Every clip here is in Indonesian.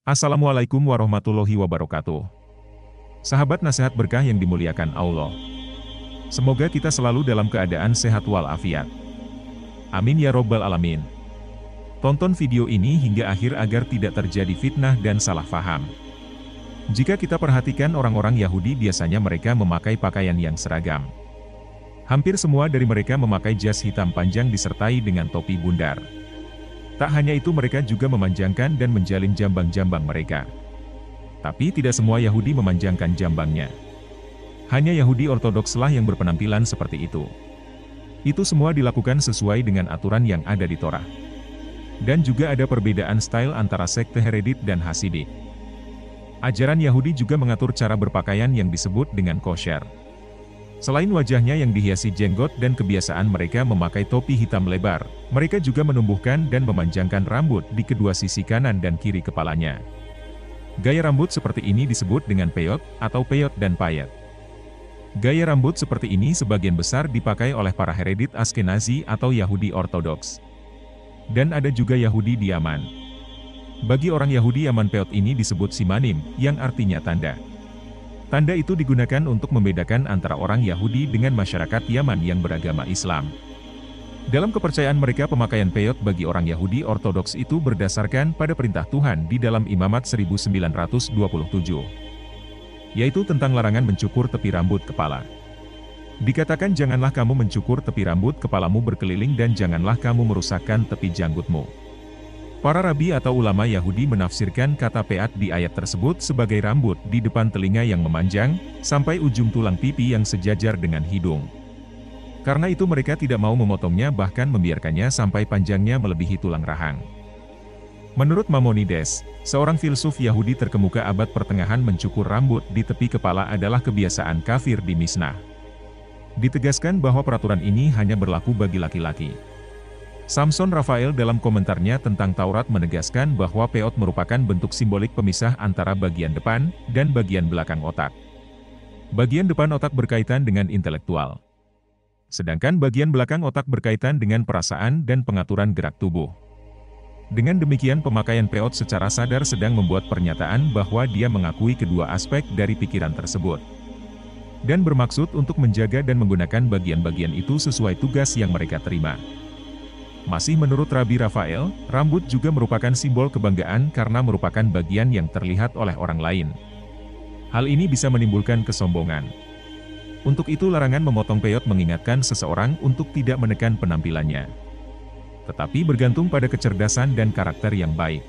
Assalamualaikum warahmatullahi wabarakatuh. Sahabat nasihat berkah yang dimuliakan Allah. Semoga kita selalu dalam keadaan sehat walafiat. Amin ya robbal alamin. Tonton video ini hingga akhir agar tidak terjadi fitnah dan salah faham. Jika kita perhatikan orang-orang Yahudi biasanya mereka memakai pakaian yang seragam. Hampir semua dari mereka memakai jas hitam panjang disertai dengan topi bundar. Tak hanya itu mereka juga memanjangkan dan menjalin jambang-jambang mereka. Tapi tidak semua Yahudi memanjangkan jambangnya. Hanya Yahudi Ortodokslah yang berpenampilan seperti itu. Itu semua dilakukan sesuai dengan aturan yang ada di Torah. Dan juga ada perbedaan style antara sekte Haredit dan Hasidik. Ajaran Yahudi juga mengatur cara berpakaian yang disebut dengan kosher. Selain wajahnya yang dihiasi jenggot dan kebiasaan mereka memakai topi hitam lebar, mereka juga menumbuhkan dan memanjangkan rambut di kedua sisi kanan dan kiri kepalanya. Gaya rambut seperti ini disebut dengan peyot, atau peyot dan payet. Gaya rambut seperti ini sebagian besar dipakai oleh para Haredit Askenazi atau Yahudi Ortodoks. Dan ada juga Yahudi di Yaman. Bagi orang Yahudi Yaman peyot ini disebut simanim, yang artinya tanda. Tanda itu digunakan untuk membedakan antara orang Yahudi dengan masyarakat Yaman yang beragama Islam. Dalam kepercayaan mereka pemakaian peyot bagi orang Yahudi Ortodoks itu berdasarkan pada perintah Tuhan di dalam Imamat 1927. Yaitu tentang larangan mencukur tepi rambut kepala. Dikatakan janganlah kamu mencukur tepi rambut kepalamu berkeliling dan janganlah kamu merusakkan tepi janggutmu. Para rabi atau ulama Yahudi menafsirkan kata peat di ayat tersebut sebagai rambut di depan telinga yang memanjang, sampai ujung tulang pipi yang sejajar dengan hidung. Karena itu mereka tidak mau memotongnya bahkan membiarkannya sampai panjangnya melebihi tulang rahang. Menurut Maimonides, seorang filsuf Yahudi terkemuka abad pertengahan mencukur rambut di tepi kepala adalah kebiasaan kafir di Misnah. Ditegaskan bahwa peraturan ini hanya berlaku bagi laki-laki. Samson Raphael dalam komentarnya tentang Taurat menegaskan bahwa peot merupakan bentuk simbolik pemisah antara bagian depan dan bagian belakang otak. Bagian depan otak berkaitan dengan intelektual. Sedangkan bagian belakang otak berkaitan dengan perasaan dan pengaturan gerak tubuh. Dengan demikian pemakaian peot secara sadar sedang membuat pernyataan bahwa dia mengakui kedua aspek dari pikiran tersebut. Dan bermaksud untuk menjaga dan menggunakan bagian-bagian itu sesuai tugas yang mereka terima. Masih menurut Rabi Raphael, rambut juga merupakan simbol kebanggaan karena merupakan bagian yang terlihat oleh orang lain. Hal ini bisa menimbulkan kesombongan. Untuk itu larangan memotong peyot mengingatkan seseorang untuk tidak menekan penampilannya. Tetapi bergantung pada kecerdasan dan karakter yang baik.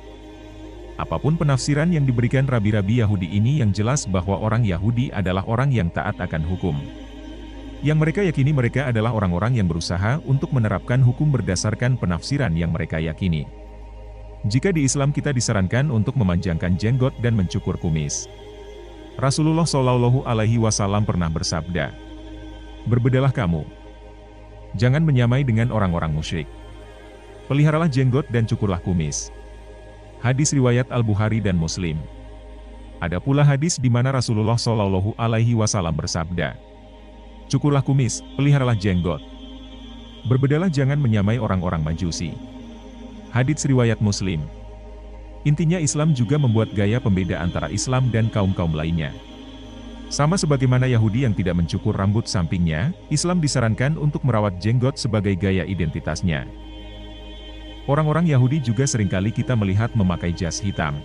Apapun penafsiran yang diberikan rabi-rabi Yahudi ini yang jelas bahwa orang Yahudi adalah orang yang taat akan hukum. Yang mereka yakini mereka adalah orang-orang yang berusaha untuk menerapkan hukum berdasarkan penafsiran yang mereka yakini. Jika di Islam kita disarankan untuk memanjangkan jenggot dan mencukur kumis. Rasulullah Shallallahu Alaihi Wasallam pernah bersabda, "Berbedalah kamu. Jangan menyamai dengan orang-orang musyrik. Peliharalah jenggot dan cukurlah kumis." Hadis riwayat Al-Bukhari dan Muslim. Ada pula hadis di mana Rasulullah Shallallahu Alaihi Wasallam bersabda, "Cukurlah kumis, peliharalah jenggot. Berbedalah jangan menyamai orang-orang Majusi." Hadits riwayat Muslim. Intinya Islam juga membuat gaya pembeda antara Islam dan kaum-kaum lainnya. Sama sebagaimana Yahudi yang tidak mencukur rambut sampingnya, Islam disarankan untuk merawat jenggot sebagai gaya identitasnya. Orang-orang Yahudi juga seringkali kita melihat memakai jas hitam.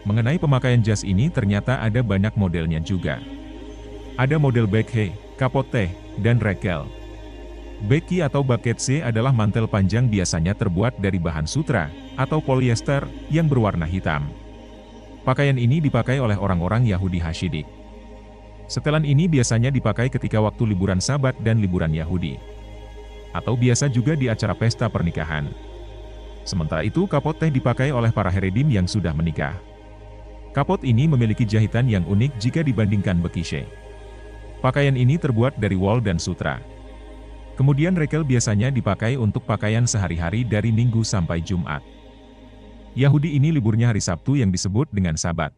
Mengenai pemakaian jas ini ternyata ada banyak modelnya juga. Ada model bekhe, kapoteh, dan rekel. Beki atau baketse adalah mantel panjang biasanya terbuat dari bahan sutra, atau polyester, yang berwarna hitam. Pakaian ini dipakai oleh orang-orang Yahudi Hasidik. Setelan ini biasanya dipakai ketika waktu liburan Sabat dan liburan Yahudi. Atau biasa juga di acara pesta pernikahan. Sementara itu kapoteh dipakai oleh para Haredim yang sudah menikah. Kapot ini memiliki jahitan yang unik jika dibandingkan bekishe. Pakaian ini terbuat dari wol dan sutra. Kemudian rekel biasanya dipakai untuk pakaian sehari-hari dari Minggu sampai Jumat. Yahudi ini liburnya hari Sabtu yang disebut dengan Sabat.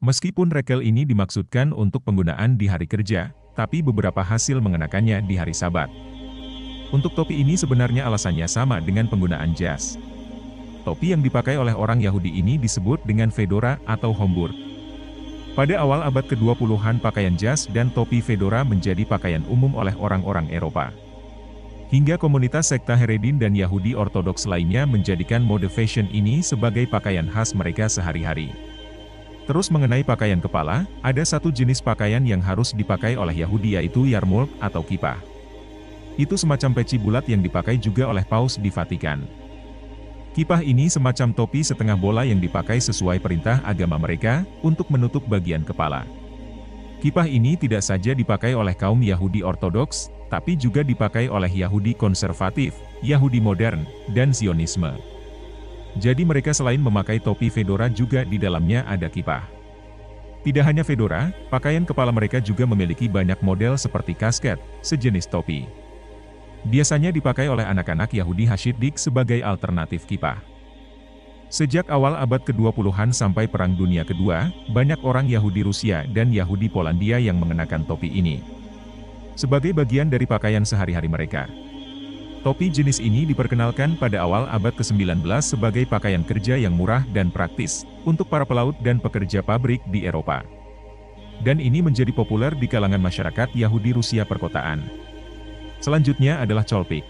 Meskipun rekel ini dimaksudkan untuk penggunaan di hari kerja, tapi beberapa hasil mengenakannya di hari Sabat. Untuk topi ini sebenarnya alasannya sama dengan penggunaan jas. Topi yang dipakai oleh orang Yahudi ini disebut dengan fedora atau homburg. Pada awal abad ke-20-an pakaian jas dan topi fedora menjadi pakaian umum oleh orang-orang Eropa. Hingga komunitas sekta Haredim dan Yahudi Ortodoks lainnya menjadikan mode fashion ini sebagai pakaian khas mereka sehari-hari. Terus mengenai pakaian kepala, ada satu jenis pakaian yang harus dipakai oleh Yahudi yaitu yarmulke atau kipah. Itu semacam peci bulat yang dipakai juga oleh Paus di Vatikan. Kipah ini semacam topi setengah bola yang dipakai sesuai perintah agama mereka, untuk menutup bagian kepala. Kipah ini tidak saja dipakai oleh kaum Yahudi Ortodoks, tapi juga dipakai oleh Yahudi konservatif, Yahudi modern, dan Zionisme. Jadi mereka selain memakai topi fedora juga di dalamnya ada kipah. Tidak hanya fedora, pakaian kepala mereka juga memiliki banyak model seperti kasket, sejenis topi. Biasanya dipakai oleh anak-anak Yahudi Hasidik sebagai alternatif kipah. Sejak awal abad ke-20-an sampai Perang Dunia Kedua, banyak orang Yahudi Rusia dan Yahudi Polandia yang mengenakan topi ini sebagai bagian dari pakaian sehari-hari mereka. Topi jenis ini diperkenalkan pada awal abad ke-19 sebagai pakaian kerja yang murah dan praktis untuk para pelaut dan pekerja pabrik di Eropa. Dan ini menjadi populer di kalangan masyarakat Yahudi Rusia perkotaan. Selanjutnya adalah colpik.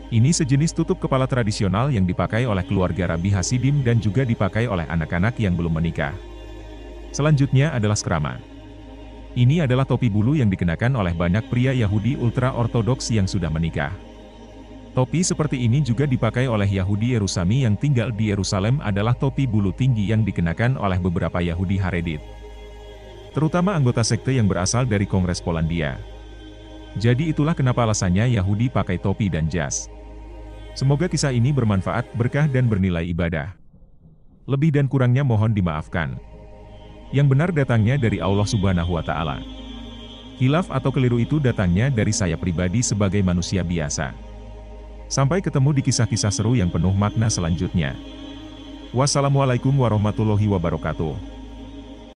Ini sejenis tutup kepala tradisional yang dipakai oleh keluarga Rabi Hasidim dan juga dipakai oleh anak-anak yang belum menikah. Selanjutnya adalah skrama. Ini adalah topi bulu yang dikenakan oleh banyak pria Yahudi ultra-ortodoks yang sudah menikah. Topi seperti ini juga dipakai oleh Yahudi Yerusami yang tinggal di Yerusalem adalah topi bulu tinggi yang dikenakan oleh beberapa Yahudi Haredit. Terutama anggota sekte yang berasal dari Kongres Polandia. Jadi itulah kenapa alasannya Yahudi pakai topi dan jas. Semoga kisah ini bermanfaat, berkah dan bernilai ibadah. Lebih dan kurangnya mohon dimaafkan. Yang benar datangnya dari Allah Subhanahu wa Ta'ala. Khilaf atau keliru itu datangnya dari saya pribadi sebagai manusia biasa. Sampai ketemu di kisah-kisah seru yang penuh makna selanjutnya. Wassalamualaikum warahmatullahi wabarakatuh.